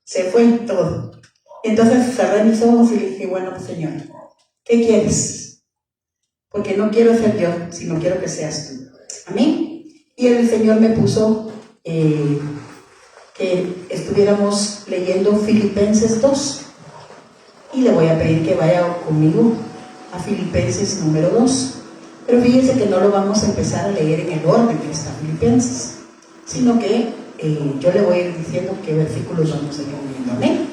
Se fue todo. Y entonces cerré mis ojos y le dije, bueno, Señor, ¿qué quieres? Porque no quiero ser yo, sino quiero que seas tú. Amén. Y el Señor me puso que estuviéramos leyendo Filipenses 2. Y le voy a pedir que vaya conmigo a Filipenses número 2. Pero fíjense que no lo vamos a empezar a leer en el orden que está Filipenses, sino que yo le voy a ir diciendo qué versículos vamos a ir leyendo. Amén.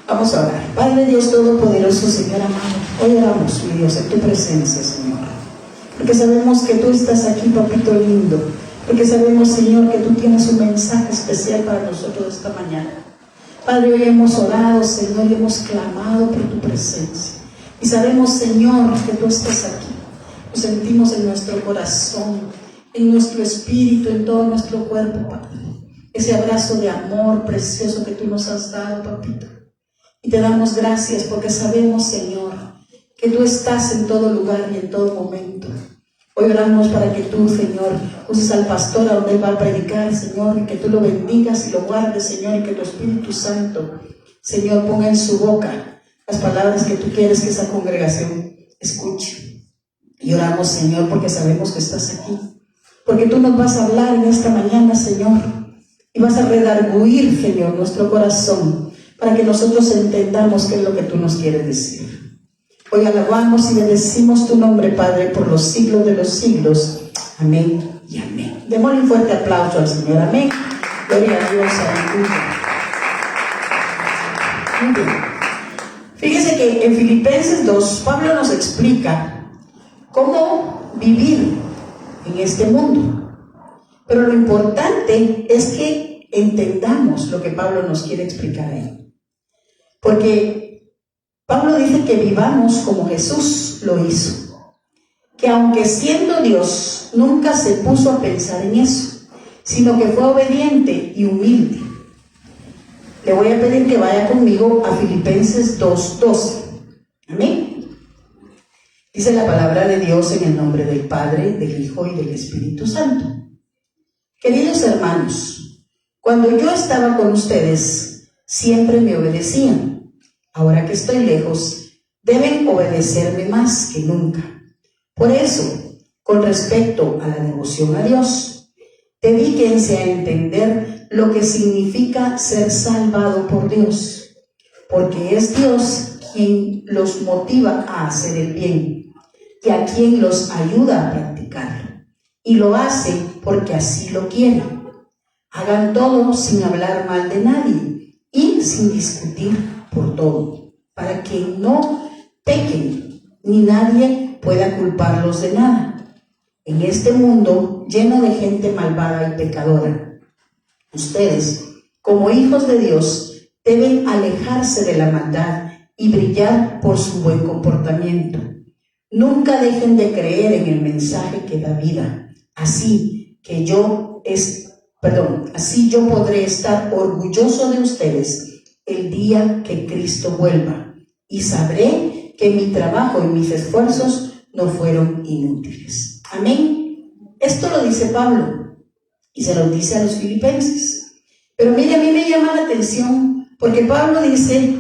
Vamos a orar. Padre Dios Todopoderoso, Señor amado, hoy oramos, mi Dios, en tu presencia, Señor. Porque sabemos que tú estás aquí, papito lindo. Porque sabemos, Señor, que tú tienes un mensaje especial para nosotros esta mañana. Padre, hoy hemos orado, Señor, y hemos clamado por tu presencia. Y sabemos, Señor, que tú estás aquí. Lo sentimos en nuestro corazón, en nuestro espíritu, en todo nuestro cuerpo, Padre. Ese abrazo de amor precioso que tú nos has dado, papito. Y te damos gracias porque sabemos, Señor, que tú estás en todo lugar y en todo momento. Hoy oramos para que tú, Señor, uses al pastor a donde él va a predicar, Señor, y que tú lo bendigas y lo guardes, Señor, y que tu Espíritu Santo, Señor, ponga en su boca las palabras que tú quieres que esa congregación escuche. Y oramos, Señor, porque sabemos que estás aquí, porque tú nos vas a hablar en esta mañana, Señor, y vas a redarguir, Señor, nuestro corazón, para que nosotros entendamos qué es lo que tú nos quieres decir. Hoy alabamos y bendecimos tu nombre, Padre, por los siglos de los siglos. Amén y amén. Démosle un fuerte aplauso al Señor. Amén. Gloria a Dios. Aleluya. Muy bien. Fíjese que en Filipenses 2, Pablo nos explica cómo vivir en este mundo. Pero lo importante es que entendamos lo que Pablo nos quiere explicar ahí. Porque Pablo dice que vivamos como Jesús lo hizo, que aunque siendo Dios, nunca se puso a pensar en eso, sino que fue obediente y humilde. Le voy a pedir que vaya conmigo a Filipenses 2:12. Amén. Dice la palabra de Dios en el nombre del Padre, del Hijo y del Espíritu Santo. Queridos hermanos, cuando yo estaba con ustedes, siempre me obedecían. Ahora que estoy lejos, deben obedecerme más que nunca. Por eso, con respecto a la devoción a Dios, dedíquense a entender lo que significa ser salvado por Dios, porque es Dios quien los motiva a hacer el bien y a quien los ayuda a practicarlo. Y lo hace porque así lo quiere. Hagan todo sin hablar mal de nadie y sin discutir por todo, para que no pequen ni nadie pueda culparlos de nada. En este mundo lleno de gente malvada y pecadora, ustedes, como hijos de Dios, deben alejarse de la maldad y brillar por su buen comportamiento. Nunca dejen de creer en el mensaje que da vida. Así yo podré estar orgulloso de ustedes el día que Cristo vuelva, y sabré que mi trabajo y mis esfuerzos no fueron inútiles. Amén. Esto lo dice Pablo y se lo dice a los filipenses. Pero mire, a mí me llama la atención porque Pablo dice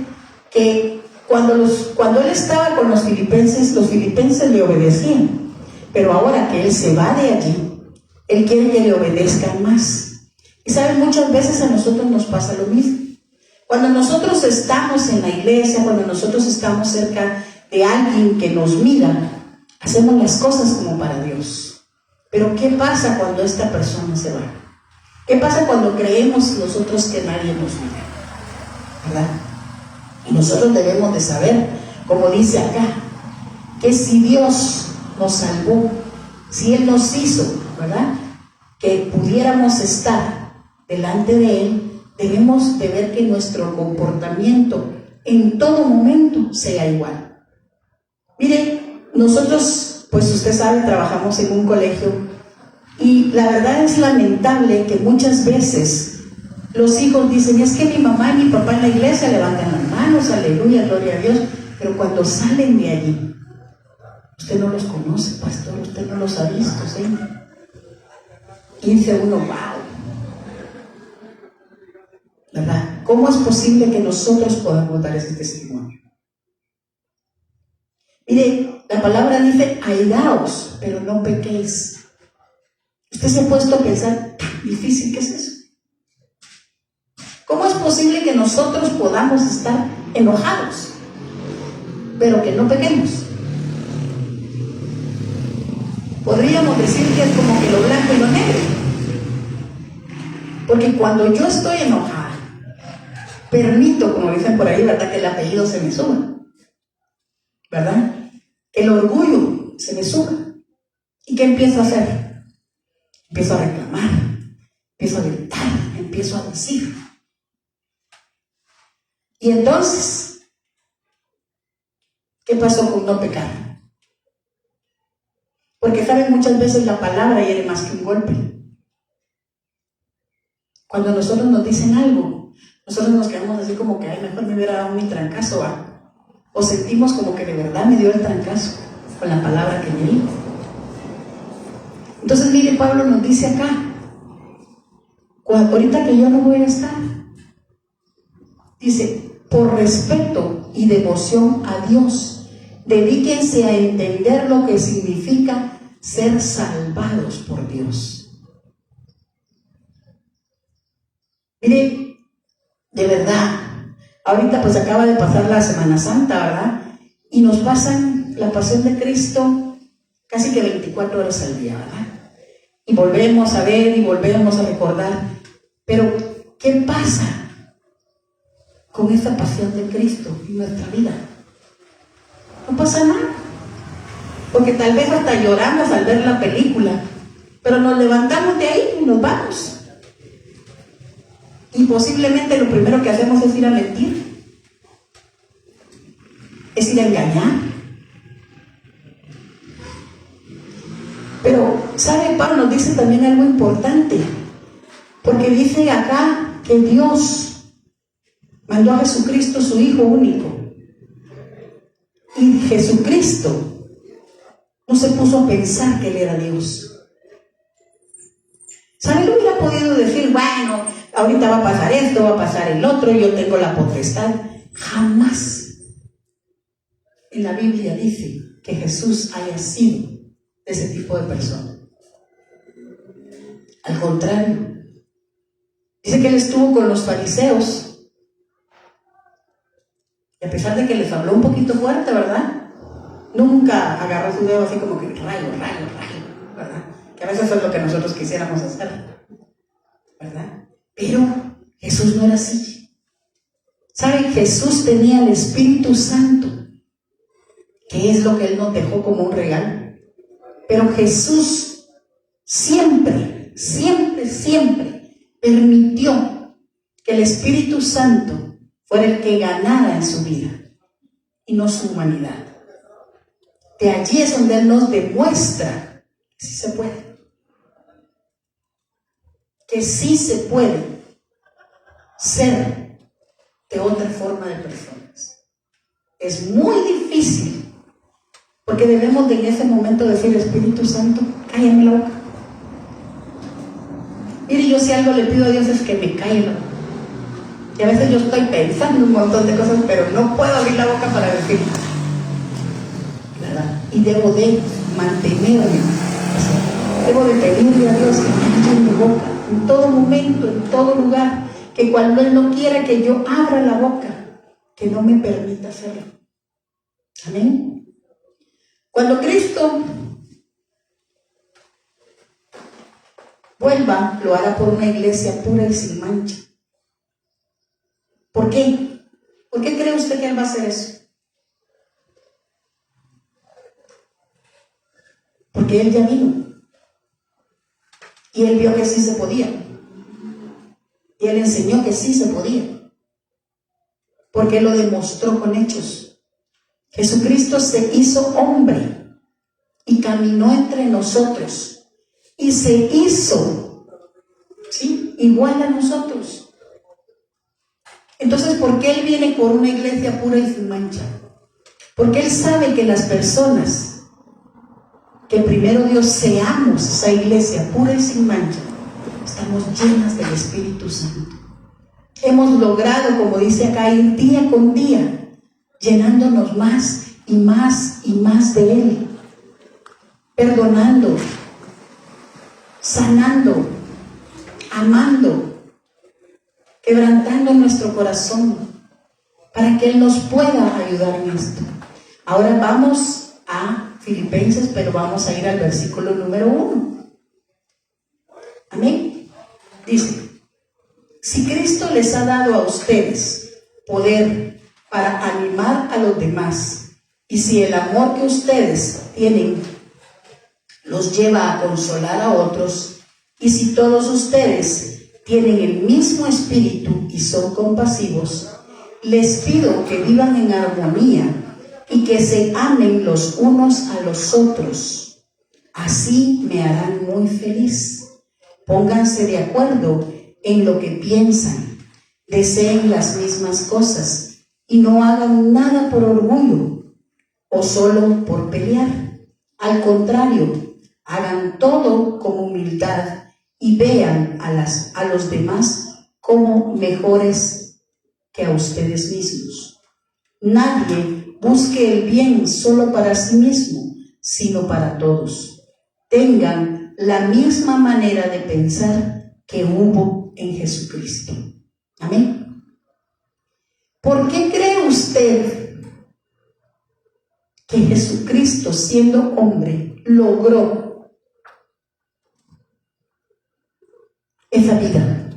que cuando él estaba con los filipenses le obedecían, pero ahora que él se va de allí, él quiere que le obedezcan más. Y saben, muchas veces a nosotros nos pasa lo mismo. Cuando nosotros estamos en la iglesia, cuando nosotros estamos cerca de alguien que nos mira, hacemos las cosas como para Dios. Pero ¿qué pasa cuando esta persona se va? ¿Qué pasa cuando creemos nosotros que nadie nos mira? ¿Verdad? Y nosotros debemos de saber, como dice acá, que si Dios nos salvó, si Él nos hizo, ¿verdad?, que pudiéramos estar delante de Él, debemos de ver que nuestro comportamiento en todo momento sea igual. Mire, nosotros, pues usted sabe, trabajamos en un colegio y la verdad es lamentable que muchas veces los hijos dicen, es que mi mamá y mi papá en la iglesia levantan las manos, aleluya, gloria a Dios, pero cuando salen de allí, usted no los conoce, pastor, usted no los ha visto, ¿sí? Y dice uno, wow, ¿verdad? ¿cómo es posible que nosotros podamos dar ese testimonio? Mire, la palabra dice, airaos, pero no pequéis. ¿Usted se ha puesto a pensar, tan difícil que es eso? ¿Cómo es posible que nosotros podamos estar enojados, pero que no pequemos? Podríamos decir que es como que lo blanco y lo negro. Porque cuando yo estoy enojada, permito, como dicen por ahí, ¿verdad?, que el apellido se me suba, ¿verdad? El orgullo se me suba. ¿Y qué empiezo a hacer? Empiezo a reclamar, empiezo a gritar, empiezo a decir. Y entonces, ¿qué pasó con no pecar? Porque saben, muchas veces la palabra hiere más que un golpe. Cuando nosotros nos dicen algo, nosotros nos quedamos así como que, ay, mejor me hubiera dado mi trancazo, ¿va? O sentimos como que de verdad me dio el trancazo con la palabra que me dijo. Entonces, mire, Pablo nos dice acá, ahorita que yo no voy a estar, dice, por respeto y devoción a Dios, dedíquense a entender lo que significa ser salvados por Dios. Mire, de verdad, ahorita pues acaba de pasar la Semana Santa, ¿verdad? Y nos pasan la pasión de Cristo casi que 24 horas al día, ¿verdad? Y volvemos a ver y volvemos a recordar. Pero, ¿qué pasa con esta pasión de Cristo en nuestra vida? No pasa nada. Porque tal vez hasta lloramos al ver la película, pero nos levantamos de ahí y nos vamos. Y posiblemente lo primero que hacemos es ir a mentir, es ir a engañar. Pero, ¿sabe? Pablo nos dice también algo importante, porque dice acá que Dios mandó a Jesucristo, su Hijo único, y Jesucristo no se puso a pensar que Él era Dios. ¿Sabe? No hubiera podido decir, bueno, ahorita va a pasar esto, va a pasar el otro, yo tengo la potestad. Jamás en la Biblia dice que Jesús haya sido de ese tipo de persona. Al contrario, dice que Él estuvo con los fariseos, y a pesar de que les habló un poquito fuerte, ¿verdad?, nunca agarró su dedo así como que rayo, ¿verdad? Que a veces es lo que nosotros quisiéramos hacer, ¿verdad? Pero Jesús no era así. ¿Saben? Jesús tenía el Espíritu Santo, que es lo que Él nos dejó como un regalo. Pero Jesús siempre permitió que el Espíritu Santo fuera el que ganara en su vida y no su humanidad. De allí es donde Él nos demuestra que sí se puede. Que sí se puede ser de otra forma de personas. Es muy difícil, porque debemos de en ese momento decir, Espíritu Santo, cállame la boca. Mire, yo si algo le pido a Dios es que me calle la boca. Y a veces yo estoy pensando un montón de cosas, pero no puedo abrir la boca para decir, ¿verdad? Y debo de mantenerme. Debo de pedirle a Dios que me calle mi boca en todo momento, en todo lugar, que cuando Él no quiera que yo abra la boca, que no me permita hacerlo. Amén. Cuando Cristo vuelva, lo hará por una iglesia pura y sin mancha. ¿Por qué? ¿Por qué cree usted que Él va a hacer eso? Porque Él ya vino. Y Él vio que sí se podía. Y Él enseñó que sí se podía. Porque Él lo demostró con hechos. Jesucristo se hizo hombre y caminó entre nosotros. Y se hizo, ¿sí?, igual a nosotros. Entonces, ¿por qué Él viene por una iglesia pura y sin mancha? Porque Él sabe que las personas, que primero Dios seamos esa iglesia pura y sin mancha, estamos llenas del Espíritu Santo. hemos logrado, como dice acá, ir día con día, llenándonos más y más y más de Él, perdonando, sanando, amando, quebrantando nuestro corazón para que Él nos pueda ayudar en esto. Ahora vamos a Filipenses, pero vamos a ir al versículo número 1. Amén. Dice: si Cristo les ha dado a ustedes poder para animar a los demás, y si el amor que ustedes tienen los lleva a consolar a otros, y si todos ustedes tienen el mismo espíritu y son compasivos, les pido que vivan en armonía y que se amen los unos a los otros. Así me harán muy feliz. Pónganse de acuerdo en lo que piensan, deseen las mismas cosas y no hagan nada por orgullo o solo por pelear. Al contrario, hagan todo con humildad y vean a los demás como mejores que a ustedes mismos. Nadie busque el bien solo para sí mismo, sino para todos. Tengan la misma manera de pensar que hubo en Jesucristo. Amén. ¿Por qué cree usted que Jesucristo, siendo hombre, logró esa vida?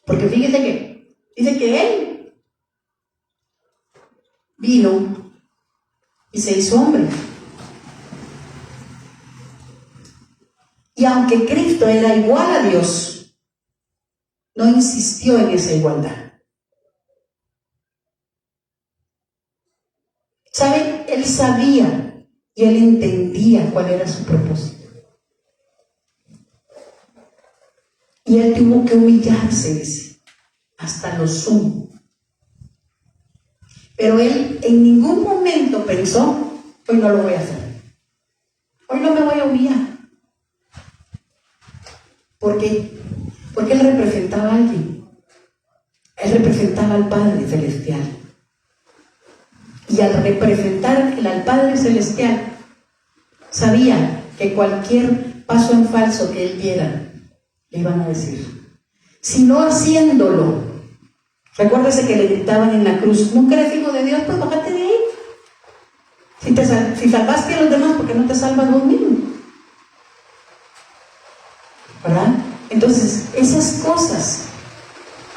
Porque fíjese que dice que Él vino y se hizo hombre. Y aunque Cristo era igual a Dios, no insistió en esa igualdad. ¿Saben? Él sabía y Él entendía cuál era su propósito. Y Él tuvo que humillarse, dice, hasta lo sumo. Pero Él en ningún momento pensó: hoy no lo voy a hacer. Hoy no me voy a humillar. ¿Por qué? Porque Él representaba a alguien. Él representaba al Padre Celestial. Y al representar al Padre Celestial, sabía que cualquier paso en falso que Él diera, le iban a decir. Si no haciéndolo, recuérdese que le gritaban en la cruz: nunca eres hijo de Dios, pues bájate de ahí. Si salvaste a los demás, ¿por qué no te salvas vos mismo? ¿Verdad? Entonces, esas cosas,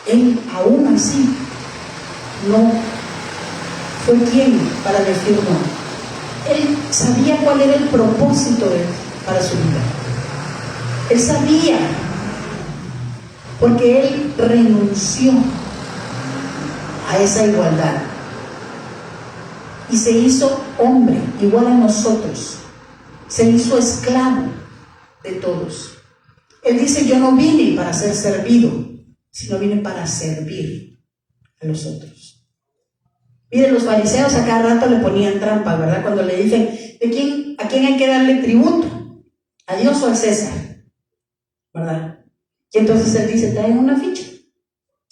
Él aún así no fue quien para decir no. Él sabía cuál era el propósito de Él para su vida. Él sabía, porque Él renunció a esa igualdad y se hizo hombre igual a nosotros, se hizo esclavo de todos. Él dice: yo no vine para ser servido, sino vine para servir a los otros. Miren, los fariseos a cada rato le ponían trampas, ¿verdad? Cuando le dicen: ¿a quién hay que darle tributo? ¿A Dios o al César? ¿Verdad? Y entonces él dice: traen una ficha.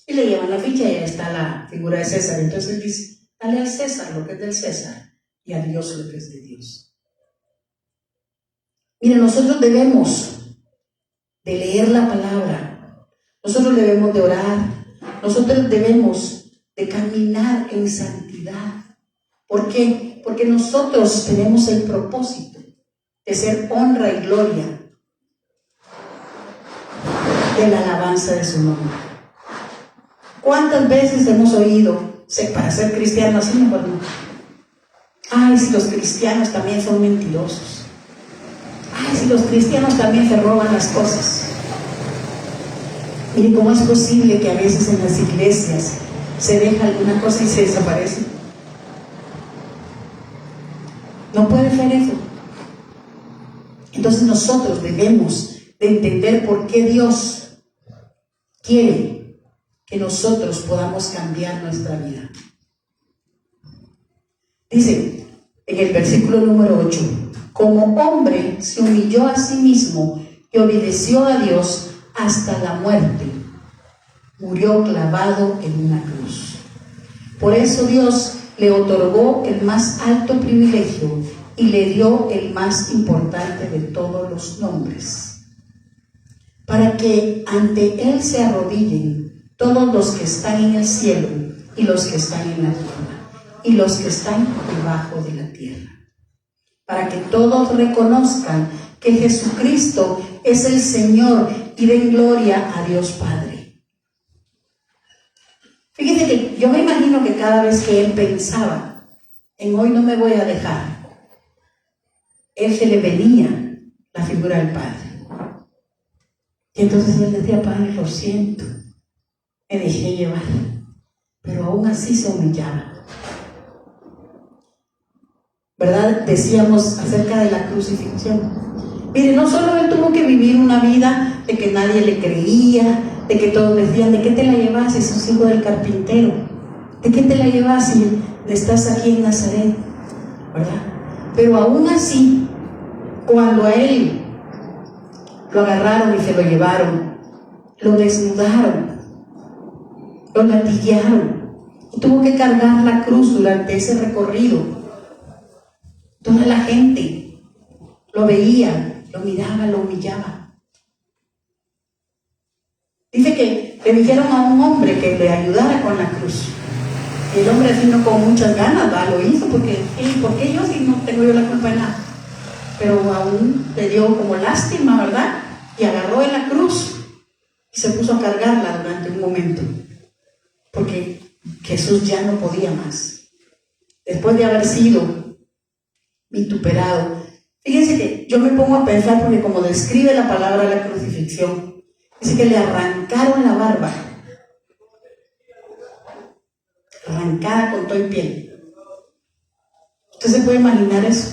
Y le llevan la ficha y ahí está la figura de César. Entonces él dice: dale al César lo que es del César y a Dios lo que es de Dios. Miren, nosotros debemos de leer la palabra, nosotros debemos de orar, nosotros debemos de caminar en santidad. ¿Por qué? Porque nosotros tenemos el propósito de ser honra y gloria de la alabanza de su nombre. ¿Cuántas veces hemos oído, para ser cristianos, así mejor no? Ay, si los cristianos también son mentirosos. Ay, si los cristianos también se roban las cosas. Mire, ¿cómo es posible que a veces en las iglesias se deja alguna cosa y se desaparece? No puede ser eso. Entonces nosotros debemos de entender por qué Dios quiere que nosotros podamos cambiar nuestra vida. Dice en el versículo número 8: como hombre se humilló a sí mismo, y obedeció a Dios hasta la muerte. Murió clavado en una cruz. Por eso Dios le otorgó el más alto privilegio y le dio el más importante de todos los nombres, para que ante Él se arrodillen todos los que están en el cielo y los que están en la tierra y los que están debajo de la tierra, para que todos reconozcan que Jesucristo es el Señor y den gloria a Dios Padre. Fíjense que yo me imagino que cada vez que Él pensaba en hoy no me voy a dejar, Él se le venía la figura del Padre. Y entonces Él decía: Padre, lo siento, me dejé llevar. Pero aún así se humillaba. ¿Verdad? Decíamos acerca de la crucifixión. Mire, no solo Él tuvo que vivir una vida de que nadie le creía, de que todos decían: ¿de qué te la llevas si sos hijo del carpintero? ¿De qué te la llevas si estás aquí en Nazaret? ¿Verdad? Pero aún así, cuando a Él lo agarraron y se lo llevaron, lo desnudaron, lo latillaron y tuvo que cargar la cruz durante ese recorrido. Toda la gente lo veía, lo miraba, lo humillaba. Dice que le dijeron a un hombre que le ayudara con la cruz. Y el hombre así no con muchas ganas, ¿va? Lo hizo porque, ¿por qué yo si no tengo yo la culpa de nada? Pero aún le dio como lástima, ¿verdad? Y agarró en la cruz y se puso a cargarla durante un momento, porque Jesús ya no podía más. Después de haber sido vituperado. Fíjense que yo me pongo a pensar, porque como describe la palabra la crucifixión, dice que le arrancaron la barba, arrancada con todo el piel. Usted se puede imaginar eso.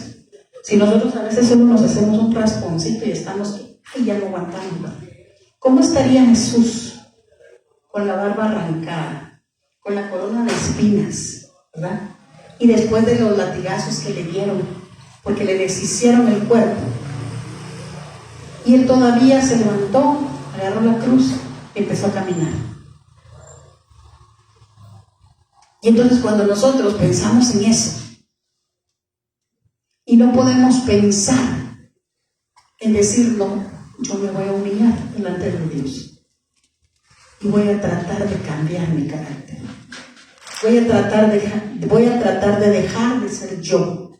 Si nosotros a veces solo nos hacemos un rasponcito y estamos que, ay, ya no aguantamos, ¿verdad? ¿Cómo estaría Jesús con la barba arrancada, con la corona de espinas, ¿verdad? Y después de los latigazos que le dieron, porque le deshicieron el cuerpo, y Él todavía se levantó, agarró la cruz y empezó a caminar. Y entonces cuando nosotros pensamos en eso, y no podemos pensar en decir: no, yo me voy a humillar delante de Dios y voy a tratar de cambiar mi carácter, voy a tratar de dejar de ser yo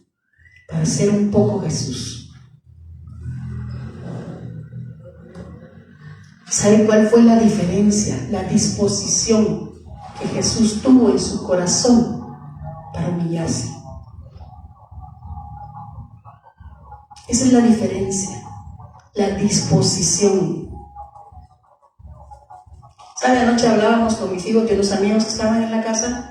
para ser un poco Jesús. ¿Sabe cuál fue la diferencia? La disposición que Jesús tuvo en su corazón para humillarse. Esa es la diferencia, la disposición. ¿Sabe? Anoche hablábamos con mis hijos y unos amigos que estaban en la casa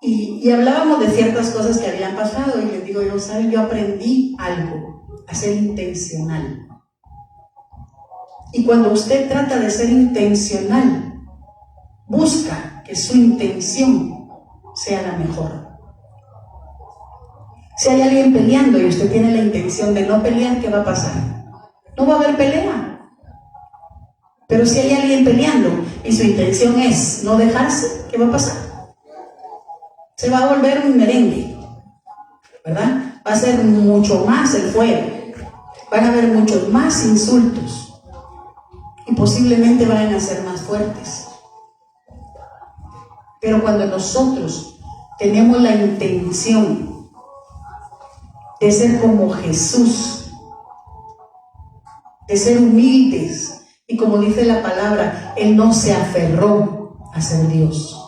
y hablábamos de ciertas cosas que habían pasado, y les digo yo: ¿sabe? Yo aprendí algo, a ser intencional. Y cuando usted trata de ser intencional, busca que su intención sea la mejor. Si hay alguien peleando y usted tiene la intención de no pelear, ¿qué va a pasar? No va a haber pelea. Pero si hay alguien peleando y su intención es no dejarse, ¿qué va a pasar? Se va a volver un merengue, ¿verdad? Va a ser mucho más el fuego. Van a haber muchos más insultos y posiblemente vayan a ser más fuertes. Pero cuando nosotros tenemos la intención de ser como Jesús, de ser humildes, y como dice la palabra, Él no se aferró a ser Dios,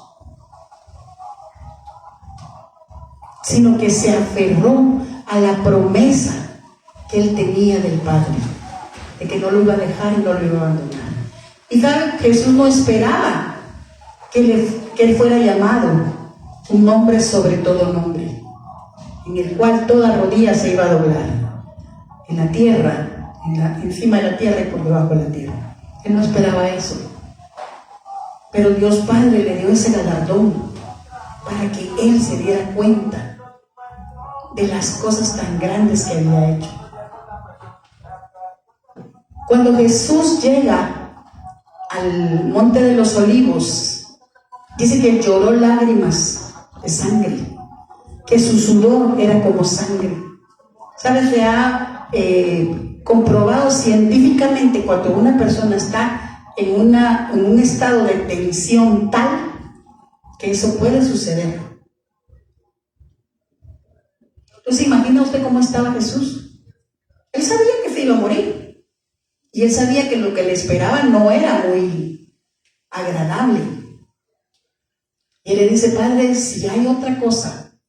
sino que se aferró a la promesa que Él tenía del Padre, de que no lo iba a dejar y no lo iba a abandonar. Y saben, Jesús no esperaba que Él fuera llamado un nombre sobre todo nombre, en el cual toda rodilla se iba a doblar, en la tierra, encima de la tierra y por debajo de la tierra. Él no esperaba eso, pero Dios Padre le dio ese galardón para que Él se diera cuenta de las cosas tan grandes que había hecho. Cuando Jesús llega al Monte de los Olivos, dice que lloró lágrimas de sangre, que su sudor era como sangre. ¿Sabes? Se ha comprobado científicamente cuando una persona está en un estado de tensión tal que eso puede suceder. Entonces, imagina usted cómo estaba Jesús. Él sabía que se iba a morir y él sabía que lo que le esperaba no era muy agradable. Y él le dice: Padre, si hay otra cosa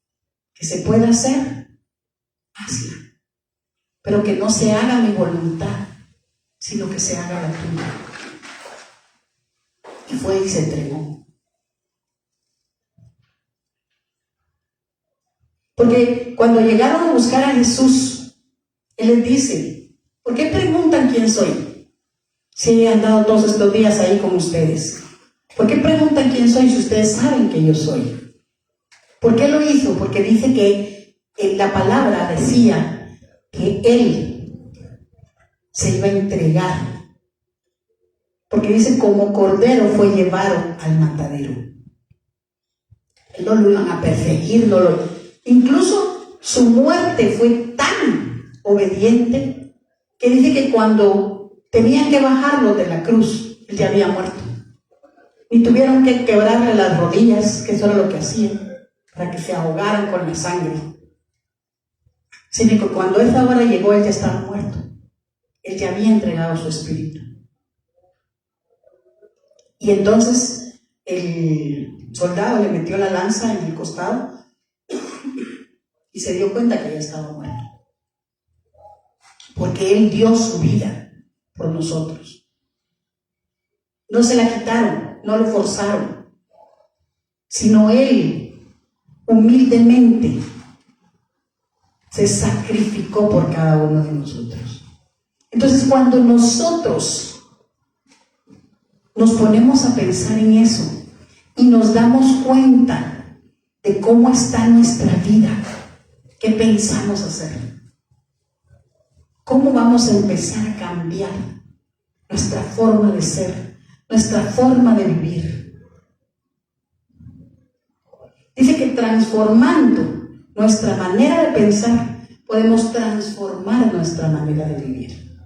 que se pueda hacer, hazla, pero que no se haga mi voluntad, sino que se haga la tuya. Y fue y se entregó. Porque cuando llegaron a buscar a Jesús, Él les dice: ¿por qué preguntan quién soy? Si he andado todos estos días ahí con ustedes. ¿Por qué preguntan quién soy si ustedes saben que yo soy? ¿Por qué lo hizo? Porque dice que en la palabra decía que Él se iba a entregar. Porque dice: como cordero fue llevado al matadero. No lo iban a perseguir, incluso su muerte fue tan obediente que dice que cuando tenían que bajarlo de la cruz, él ya había muerto. Y tuvieron que quebrarle las rodillas, que eso era lo que hacían, para que se ahogaran con la sangre. Sino que cuando esa hora llegó, él ya estaba muerto. Él ya había entregado su espíritu. Y entonces el soldado le metió la lanza en el costado y se dio cuenta que ya estaba muerto. Porque Él dio su vida por nosotros. No se la quitaron, no lo forzaron, sino Él humildemente se sacrificó por cada uno de nosotros. Entonces, cuando nosotros nos ponemos a pensar en eso y nos damos cuenta de cómo está nuestra vida, ¿qué pensamos hacer? ¿Cómo vamos a empezar a cambiar nuestra forma de ser, nuestra forma de vivir? Dice que transformando nuestra manera de pensar, podemos transformar nuestra manera de vivir.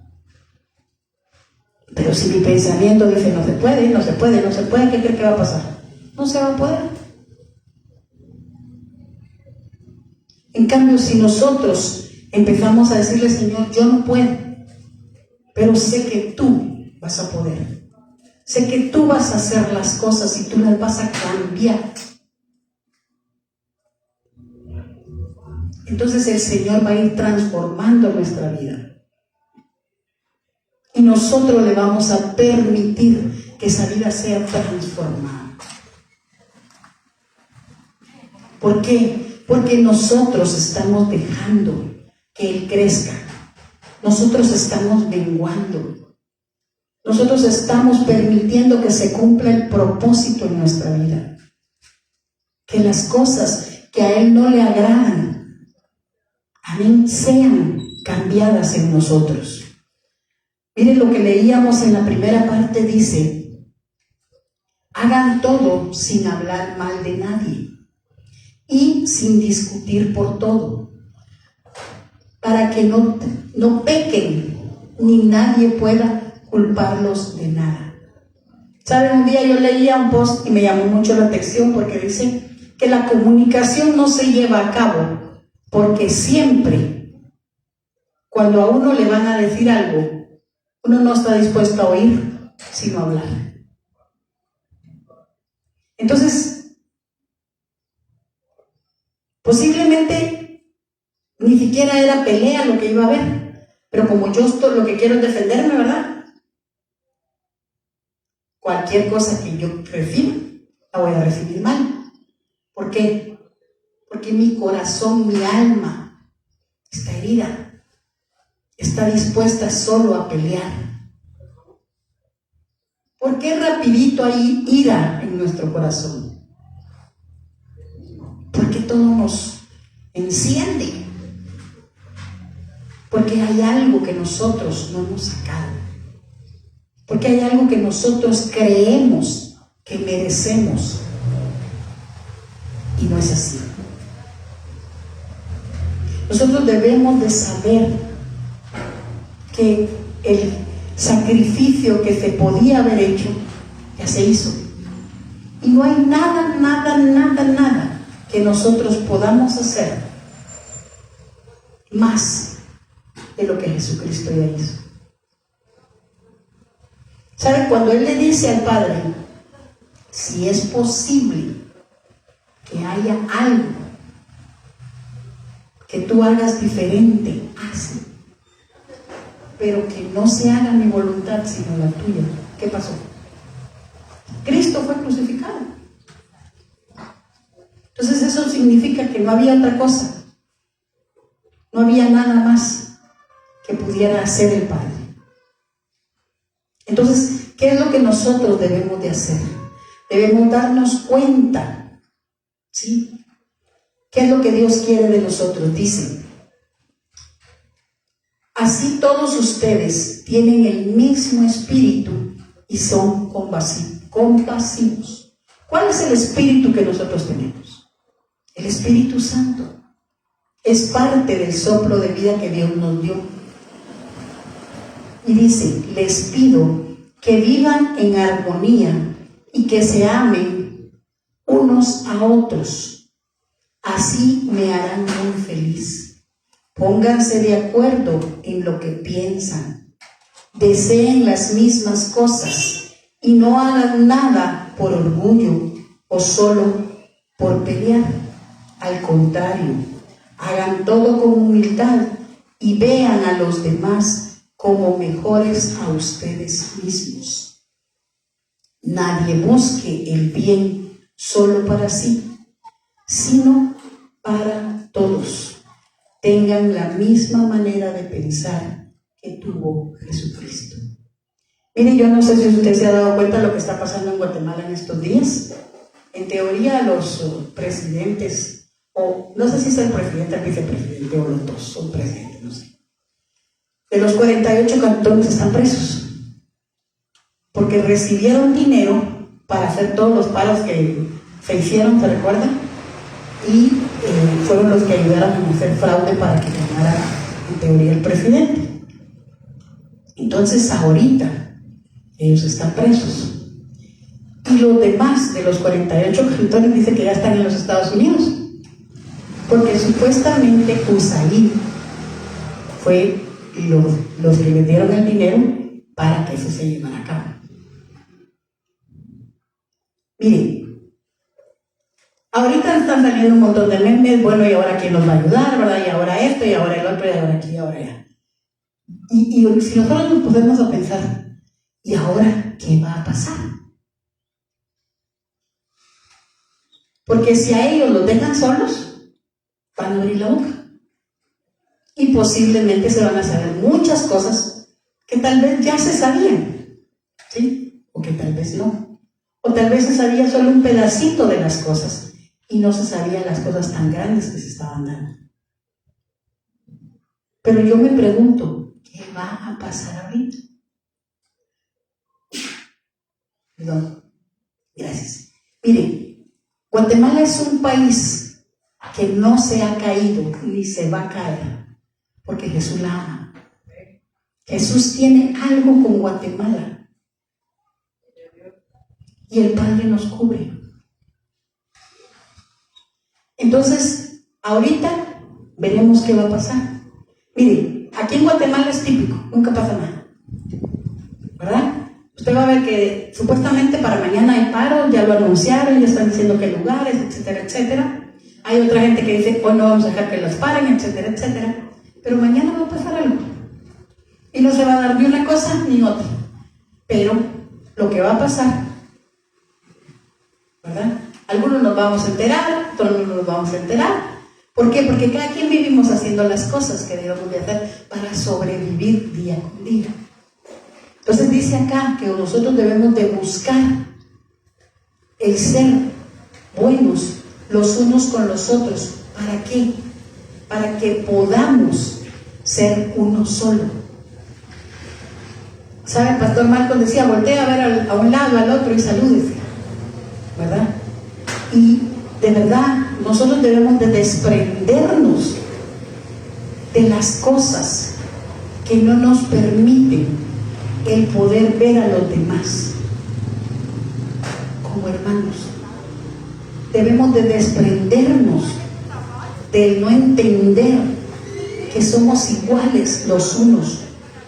Pero si mi pensamiento dice: no se puede, no se puede, no se puede, ¿qué cree que va a pasar? No se va a poder. En cambio, si nosotros empezamos a decirle: Señor, yo no puedo, pero sé que tú vas a poder. Sé que tú vas a hacer las cosas y tú las vas a cambiar. Entonces el Señor va a ir transformando nuestra vida. Y nosotros le vamos a permitir que esa vida sea transformada. ¿Por qué? Porque nosotros estamos dejando que Él crezca. Nosotros estamos menguando. Nosotros estamos permitiendo que se cumpla el propósito en nuestra vida. Que las cosas que a Él no le agradan, amén, sean cambiadas en nosotros. Miren lo que leíamos en la primera parte, dice: hagan todo sin hablar mal de nadie y sin discutir por todo, para que no pequen ni nadie pueda culparlos de nada. ¿Saben? Un día yo leía un post y me llamó mucho la atención porque dice que la comunicación no se lleva a cabo porque siempre, cuando a uno le van a decir algo, uno no está dispuesto a oír, sino a hablar. Entonces, posiblemente ni siquiera era pelea lo que iba a haber, pero como yo lo que quiero es defenderme, ¿verdad? Cualquier cosa que yo reciba, la voy a recibir mal. ¿Por qué? Porque mi corazón, mi alma está herida. Está dispuesta solo a pelear. ¿Por qué rapidito hay ira en nuestro corazón? Porque todo nos enciende. Porque hay algo que nosotros no hemos sacado. Porque hay algo que nosotros creemos que merecemos y no es así. Nosotros debemos de saber que el sacrificio que se podía haber hecho ya se hizo. Y no hay nada que nosotros podamos hacer más de lo que Jesucristo ya hizo. ¿Sabe? Cuando Él le dice al Padre, si es posible que haya algo que tú hagas diferente, hazlo, pero que no se haga mi voluntad sino la tuya. ¿Qué pasó? Cristo fue crucificado. Entonces eso significa que no había otra cosa, no había nada más que pudiera hacer el Padre. Entonces, ¿qué es lo que nosotros debemos de hacer? Debemos darnos cuenta, ¿sí? ¿Qué es lo que Dios quiere de nosotros? Dice, así todos ustedes tienen el mismo espíritu y son compasivos. ¿Cuál es el espíritu que nosotros tenemos? El Espíritu Santo. Es parte del soplo de vida que Dios nos dio. Y dice, les pido que vivan en armonía y que se amen unos a otros. Así me harán muy feliz. Pónganse de acuerdo en lo que piensan. Deseen las mismas cosas y no hagan nada por orgullo o solo por pelear. Al contrario, hagan todo con humildad y vean a los demás como mejores a ustedes mismos. Nadie busque el bien solo para sí, sino para todos. Tengan la misma manera de pensar que tuvo Jesucristo. Mire, yo no sé si usted se ha dado cuenta de lo que está pasando en Guatemala en estos días. En teoría, los presidentes, o no sé si es el presidente, el vicepresidente o los dos son presidentes, no sé. De los 48 cantones están presos porque recibieron dinero para hacer todos los paros que se hicieron, ¿se recuerdan? Y fueron los que ayudaron a hacer fraude para que ganara en teoría el presidente. Entonces ahorita ellos están presos y los demás de los 48 cantones dicen que ya están en los Estados Unidos porque supuestamente USAID fue los que les dieron el dinero para que eso se llevara a cabo. Miren, ahorita están saliendo un montón de memes, bueno, y ahora quién nos va a ayudar, ¿verdad? Y ahora esto, y ahora el otro, y ahora aquí, y ahora allá. Y si nosotros nos ponemos a pensar, ¿y ahora qué va a pasar? Porque si a ellos los dejan solos, van a abrir la boca. Y posiblemente se van a saber muchas cosas que tal vez ya se sabían, ¿sí? O que tal vez no. O tal vez se sabía solo un pedacito de las cosas y no se sabían las cosas tan grandes que se estaban dando. Pero yo me pregunto, ¿qué va a pasar ahorita? Perdón, gracias. Miren, Guatemala es un país que no se ha caído ni se va a caer. Porque Jesús la ama. Jesús tiene algo con Guatemala. Y el Padre nos cubre. Entonces, ahorita veremos qué va a pasar. Miren, aquí en Guatemala es típico, nunca pasa nada. ¿Verdad? Usted va a ver que supuestamente para mañana hay paro, ya lo anunciaron, ya están diciendo qué lugares, etcétera, etcétera. Hay otra gente que dice, hoy no vamos a dejar que los paren, etcétera, etcétera. Pero mañana va a pasar algo. Y no se va a dar ni una cosa ni otra. Pero lo que va a pasar, ¿verdad? Algunos nos vamos a enterar, otros no nos vamos a enterar. ¿Por qué? Porque cada quien vivimos haciendo las cosas que debemos de hacer para sobrevivir día con día. Entonces dice acá que nosotros debemos de buscar el ser buenos los unos con los otros. ¿Para qué? Para que podamos ser uno solo. ¿Sabe? El pastor Marcos decía, voltea a ver a un lado, al otro y salúdese, ¿verdad? Y de verdad, nosotros debemos de desprendernos de las cosas que no nos permiten el poder ver a los demás como hermanos. Debemos de desprendernos del no entender que somos iguales los unos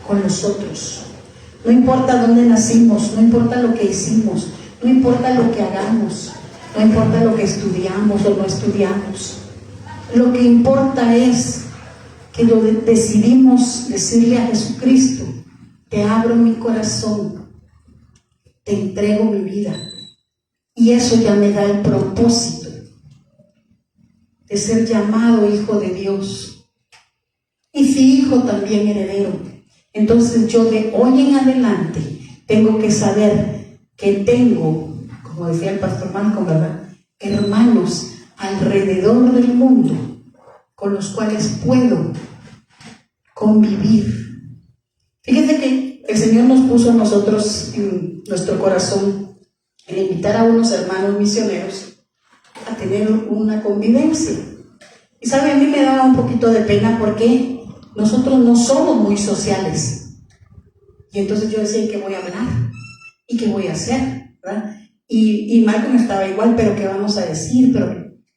con los otros. No importa dónde nacimos, no importa lo que hicimos, no importa lo que hagamos, no importa lo que estudiamos o no estudiamos. Lo que importa es que lo decidimos decirle a Jesucristo: te abro mi corazón, te entrego mi vida. Y eso ya me da el propósito de ser llamado hijo de Dios. Y si hijo, también heredero. Entonces yo de hoy en adelante tengo que saber que tengo, como decía el pastor Malcolm, ¿verdad?, hermanos alrededor del mundo con los cuales puedo convivir. Fíjense que el Señor nos puso a nosotros en nuestro corazón el invitar a unos hermanos misioneros a tener una convivencia. Y sabe, a mí me daba un poquito de pena porque nosotros no somos muy sociales. Y entonces yo decía, ¿qué voy a hablar? ¿Y qué voy a hacer? ¿Verdad? Y Malcolm estaba igual, pero ¿qué vamos a decir?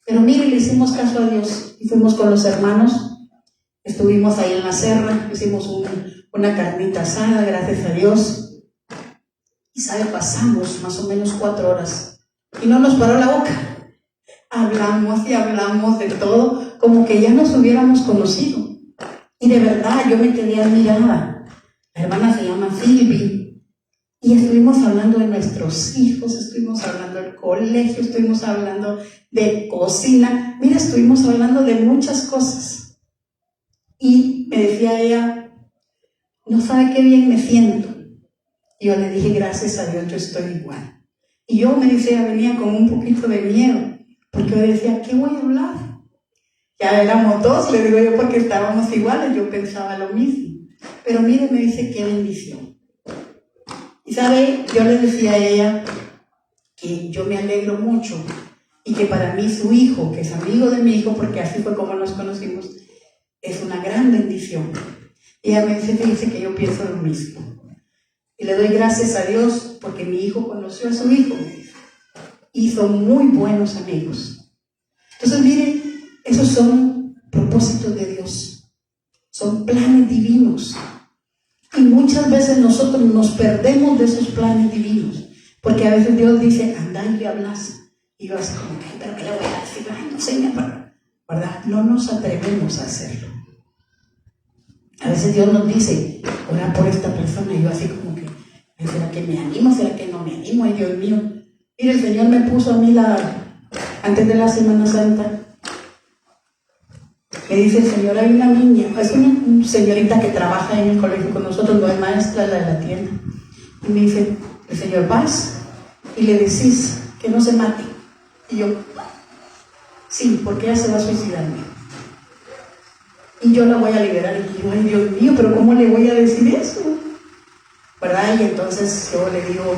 Pero mire, le hicimos caso a Dios y fuimos con los hermanos. Estuvimos ahí en la serra, hicimos una carnita asada, gracias a Dios. Y sabe, pasamos más o menos 4 horas y no nos paró la boca. Hablamos y hablamos de todo, como que ya nos hubiéramos conocido. Y de verdad, yo me quedé admirada. La hermana se llama Silvi. Y estuvimos hablando de nuestros hijos, estuvimos hablando del colegio, estuvimos hablando de cocina. Mira, estuvimos hablando de muchas cosas. Y me decía ella, no sabe qué bien me siento. Y yo le dije, gracias a Dios, yo estoy igual. Y yo, me dice, ella venía con un poquito de miedo, porque yo decía, ¿qué voy a hablar? Ya éramos 2, le digo yo, porque estábamos iguales, yo pensaba lo mismo. Pero mire, me dice, qué bendición. Y sabe, yo le decía a ella que yo me alegro mucho y que para mí su hijo, que es amigo de mi hijo, porque así fue como nos conocimos, es una gran bendición. Y ella me dice que yo pienso lo mismo. Y le doy gracias a Dios porque mi hijo conoció a su hijo y son muy buenos amigos. Entonces, mire, esos son propósitos de Dios, son planes divinos. Y muchas veces nosotros nos perdemos de esos planes divinos, porque a veces Dios dice, anda y le hablas. Y yo así como, ¿pero qué le voy a decir? Ay, no sé, ¿verdad? No nos atrevemos a hacerlo. A veces Dios nos dice, ora por esta persona, y yo así como que, ¿será que me animo? ¿Será que no me animo? Ay, Dios mío. Mire, el Señor me puso a mí antes de la Semana Santa, me dice el Señor, hay una niña, es una señorita que trabaja en el colegio con nosotros, no es maestra, la de la tienda. Y me dice, el Señor, vas y le decís que no se mate. Y yo, sí, porque ella se va a suicidar. Y yo la voy a liberar. Y yo, ay, Dios mío, pero ¿cómo le voy a decir eso? ¿Verdad? Y entonces yo le digo,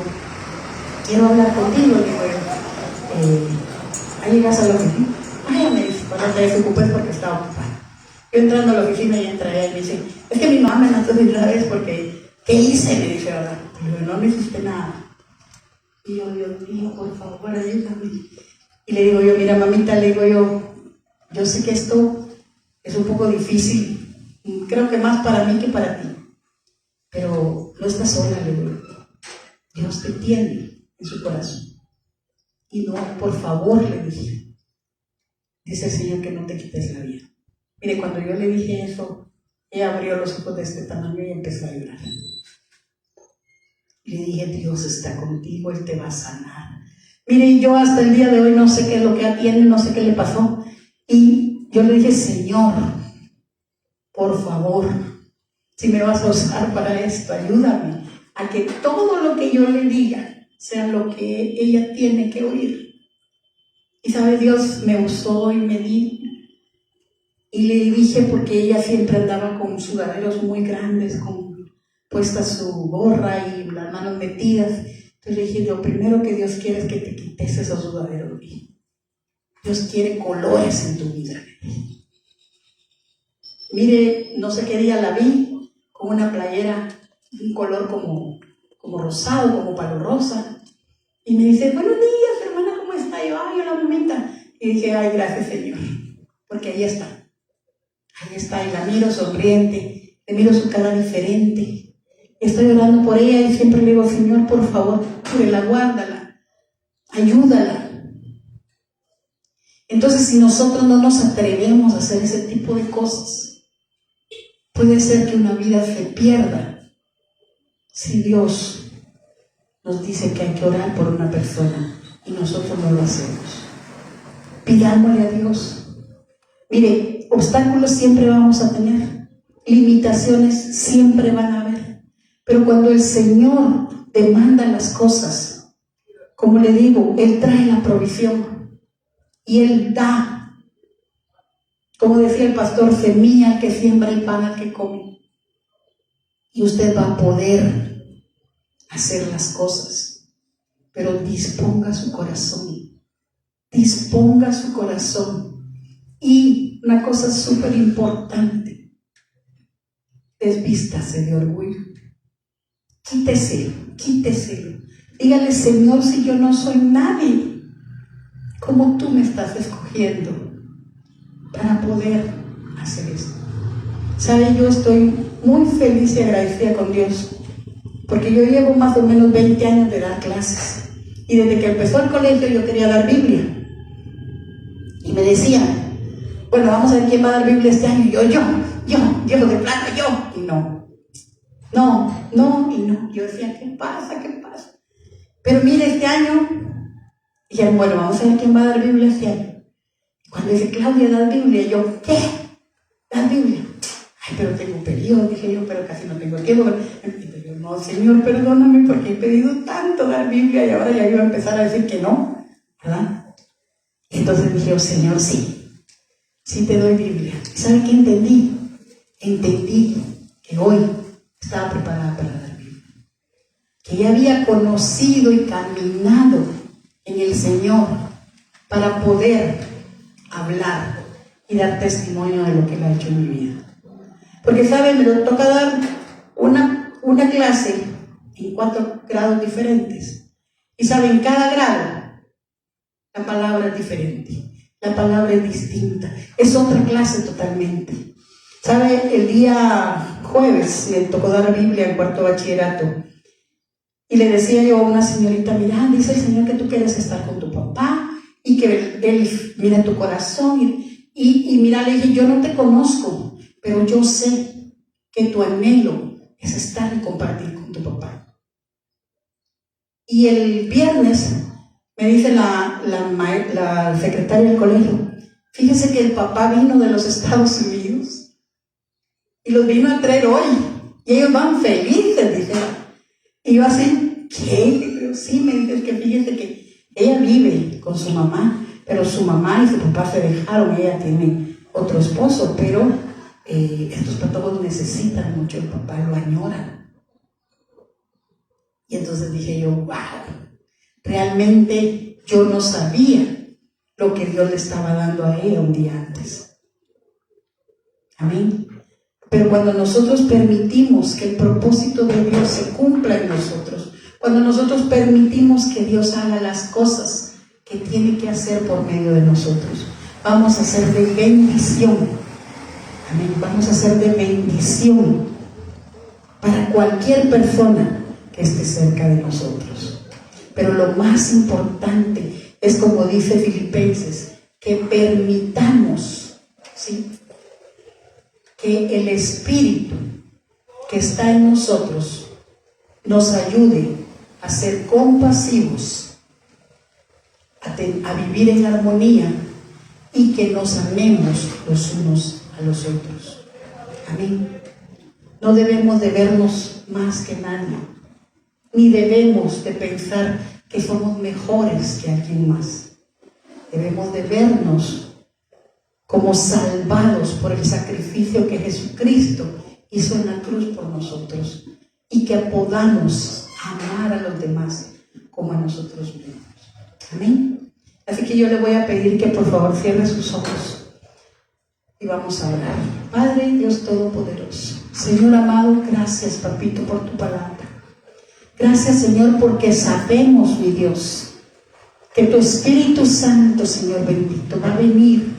quiero hablar contigo. Le digo, ahí llegas a la oficina. Ay, me dice, cuando te desocupes porque estaba ocupada. Yo entrando a la oficina y entra ella y me dice, es que mi mamá me mató de una vez porque, ¿qué hice? Me dice, ¿verdad? Pero no hiciste nada. Y yo, Dios mío, por favor, ayúdame. Y le digo yo, mira, mamita, le digo yo sé que esto es un poco difícil, creo que más para mí que para ti, pero no estás sola, le digo. Dios te tiene en su corazón. Y no, por favor, le dije, dice el Señor que no te quites la vida. Mire, cuando yo le dije eso, ella abrió los ojos de este tamaño y empezó a llorar. Y le dije, Dios está contigo, Él te va a sanar. Mire, yo hasta el día de hoy no sé qué es lo que tiene, no sé qué le pasó. Y yo le dije, Señor, por favor, si me vas a usar para esto, ayúdame a que todo lo que yo le diga sea lo que ella tiene que oír. Y sabe, Dios me usó y me di. Y le dije, porque ella siempre andaba con sudaderos muy grandes, con puesta su gorra y las manos metidas. Entonces le dije, lo primero que Dios quiere es que te quites esos sudaderos. Dios quiere colores en tu vida. Mire, no sé qué día la vi con una playera, un color como rosado, como palo rosa. Y me dice, buenos días, hermana, ¿cómo está? Y yo, ay, hola, mamita. Y dije, ay, gracias, Señor, porque ahí está. Ahí está, y la miro sonriente, le miro su cara diferente. Estoy orando por ella y siempre le digo, Señor, por favor, cúbrela, guárdala, ayúdala. Entonces, si nosotros no nos atrevemos a hacer ese tipo de cosas, puede ser que una vida se pierda. Si Dios nos dice que hay que orar por una persona y nosotros no lo hacemos, pidámosle a Dios. Mire, obstáculos siempre vamos a tener, limitaciones siempre van a haber, pero cuando el Señor demanda las cosas, como le digo, Él trae la provisión y Él da. Como decía el pastor, semilla al que siembra y pan al que come. Y usted va a poder hacer las cosas, pero disponga su corazón. Disponga su corazón. Y una cosa súper importante, desvístase de orgullo. Quíteselo. Dígale, Señor, si yo no soy nadie, ¿cómo tú me estás escogiendo para poder hacer esto? ¿Sabe? Yo estoy muy feliz y agradecida con Dios, porque yo llevo más o menos 20 años de dar clases. Y desde que empezó el colegio yo quería dar Biblia. Y me decían, bueno, vamos a ver quién va a dar Biblia este año. Y yo, de plano, yo. Y no. Yo decía, ¿qué pasa? Pero mire, este año, dijeron, bueno, vamos a ver quién va a dar Biblia este año. Y cuando dice, Claudia, ¿das Biblia? Yo, ¿qué? ¿Das Biblia? Ay, pero tengo periodo, dije yo, pero casi no tengo tiempo. Entonces yo, no, Señor, perdóname porque he pedido tanto dar Biblia y ahora ya iba a empezar a decir que no, ¿verdad? Y entonces dije, oh, Señor, sí te doy Biblia. ¿Y sabe qué entendí? Entendí que hoy estaba preparada para dar Biblia. Que ya había conocido y caminado en el Señor para poder hablar y dar testimonio de lo que Él ha hecho en mi vida. Porque, ¿saben? Me toca dar una clase en 4 grados diferentes. Y, ¿saben? Cada grado, la palabra es diferente. La palabra es distinta. Es otra clase totalmente. ¿Sabe? El día jueves me tocó dar Biblia en 4º bachillerato. Y le decía yo a una señorita, mira, dice el Señor que tú quieres estar con tu papá y que Él mira tu corazón. Y mira, le dije, yo no te conozco, pero yo sé que tu anhelo es estar y compartir con tu papá. Y el viernes me dice la secretaria del colegio, fíjese que el papá vino de los Estados Unidos y los vino a traer hoy y ellos van felices, dijeron. Y yo así, ¿qué? Pero sí, me dice, que fíjese que ella vive con su mamá, pero su mamá y su papá se dejaron, ella tiene otro esposo, pero estos patojos necesitan mucho, el papá lo añora. Y entonces dije yo, wow, realmente yo no sabía lo que Dios le estaba dando a ella un día antes. Amén. Pero cuando nosotros permitimos que el propósito de Dios se cumpla en nosotros, cuando nosotros permitimos que Dios haga las cosas que tiene que hacer por medio de nosotros, vamos a ser de bendición. Amén. Vamos a ser de bendición para cualquier persona que esté cerca de nosotros. Pero lo más importante es, como dice Filipenses, que permitamos, ¿sí?, que el Espíritu que está en nosotros nos ayude a ser compasivos, a vivir en armonía y que nos amemos los unos a los otros. Amén. No debemos de vernos más que nadie, ni debemos de pensar que somos mejores que alguien más. Debemos de vernos como salvados por el sacrificio que Jesucristo hizo en la cruz por nosotros. y que podamos amar a los demás como a nosotros mismos. Amén. Así que yo le voy a pedir que por favor cierre sus ojos y vamos a orar. Padre Dios Todopoderoso, Señor amado, gracias, papito, por tu palabra. Gracias, Señor, porque sabemos, mi Dios, que tu Espíritu Santo, Señor bendito, va a venir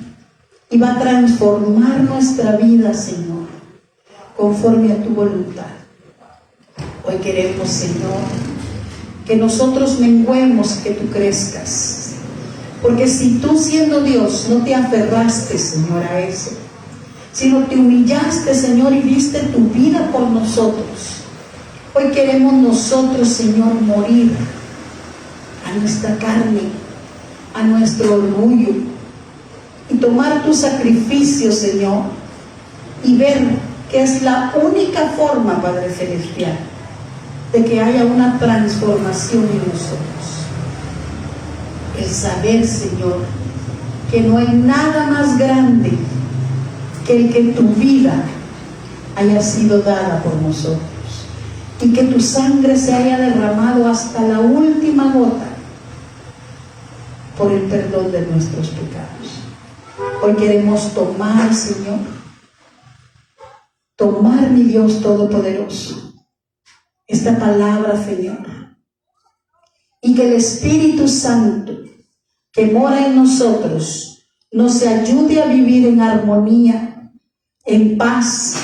y va a transformar nuestra vida, Señor, conforme a tu voluntad. Hoy queremos, Señor, que nosotros menguemos, que tú crezcas. Porque si tú, siendo Dios, no te aferraste, Señor, a eso, sino te humillaste, Señor, y diste tu vida por nosotros, hoy queremos nosotros, Señor, morir a nuestra carne, a nuestro orgullo, y tomar tu sacrificio, Señor, y ver que es la única forma, Padre Celestial, de que haya una transformación en nosotros. El saber, Señor, que no hay nada más grande que el que tu vida haya sido dada por nosotros y que tu sangre se haya derramado hasta la última gota por el perdón de nuestros pecados. Hoy queremos tomar, Señor, tomar, mi Dios Todopoderoso, esta palabra, Señor, y que el Espíritu Santo que mora en nosotros nos ayude a vivir en armonía, en paz,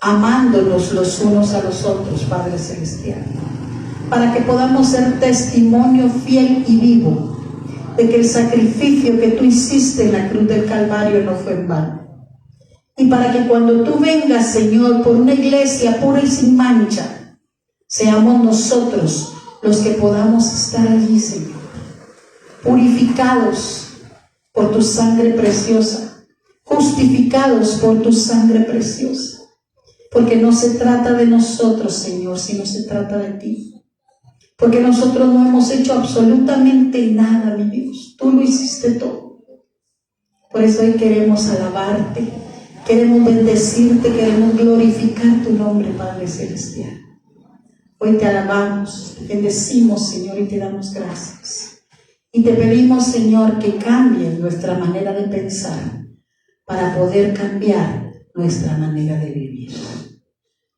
amándonos los unos a los otros, Padre Celestial, para que podamos ser testimonio fiel y vivo de que el sacrificio que tú hiciste en la cruz del Calvario no fue en vano. Y para que cuando tú vengas, Señor, por una iglesia pura y sin mancha, seamos nosotros los que podamos estar allí, Señor, purificados por tu sangre preciosa, justificados por tu sangre preciosa. Porque no se trata de nosotros, Señor, sino se trata de ti. Porque nosotros no hemos hecho absolutamente nada, mi Dios. Tú lo hiciste todo. Por eso hoy queremos alabarte, queremos bendecirte, queremos glorificar tu nombre, Padre Celestial. Hoy te alabamos, te bendecimos, Señor, y te damos gracias. Y te pedimos, Señor, que cambies nuestra manera de pensar para poder cambiar nuestra manera de vivir.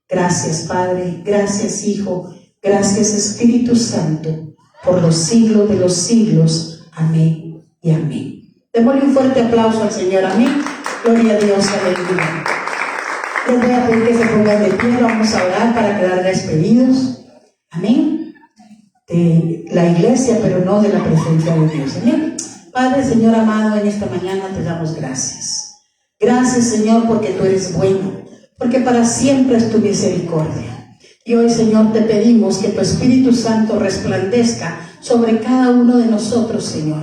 Gracias, Padre, gracias, Hijo, gracias, Espíritu Santo, por los siglos de los siglos. Amén y amén. Démosle un fuerte aplauso al Señor. Amén. Gloria a Dios. Aleluya. Les voy a pedir que se pongan de pie. Vamos a orar para quedar despedidos. Amén. De la iglesia, pero no de la presencia de Dios. Amén. Padre, Señor amado, en esta mañana te damos gracias. Gracias, Señor, porque tú eres bueno, porque para siempre es tu misericordia. Y hoy, Señor, te pedimos que tu Espíritu Santo resplandezca sobre cada uno de nosotros, Señor,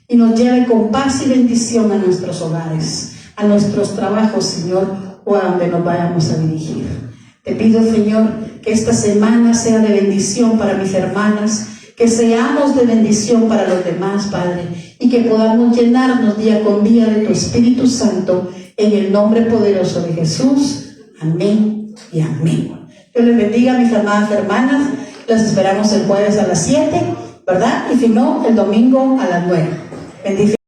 y nos lleve con paz y bendición a nuestros hogares, a nuestros trabajos, Señor, o a donde nos vayamos a dirigir. Te pido, Señor, que esta semana sea de bendición para mis hermanas, que seamos de bendición para los demás, Padre, y que podamos llenarnos día con día de tu Espíritu Santo, en el nombre poderoso de Jesús. Amén y amén. Dios les bendiga, mis amadas hermanas. Las esperamos el jueves a las 7, ¿verdad? Y si no, el domingo a las 9. Bendiciones.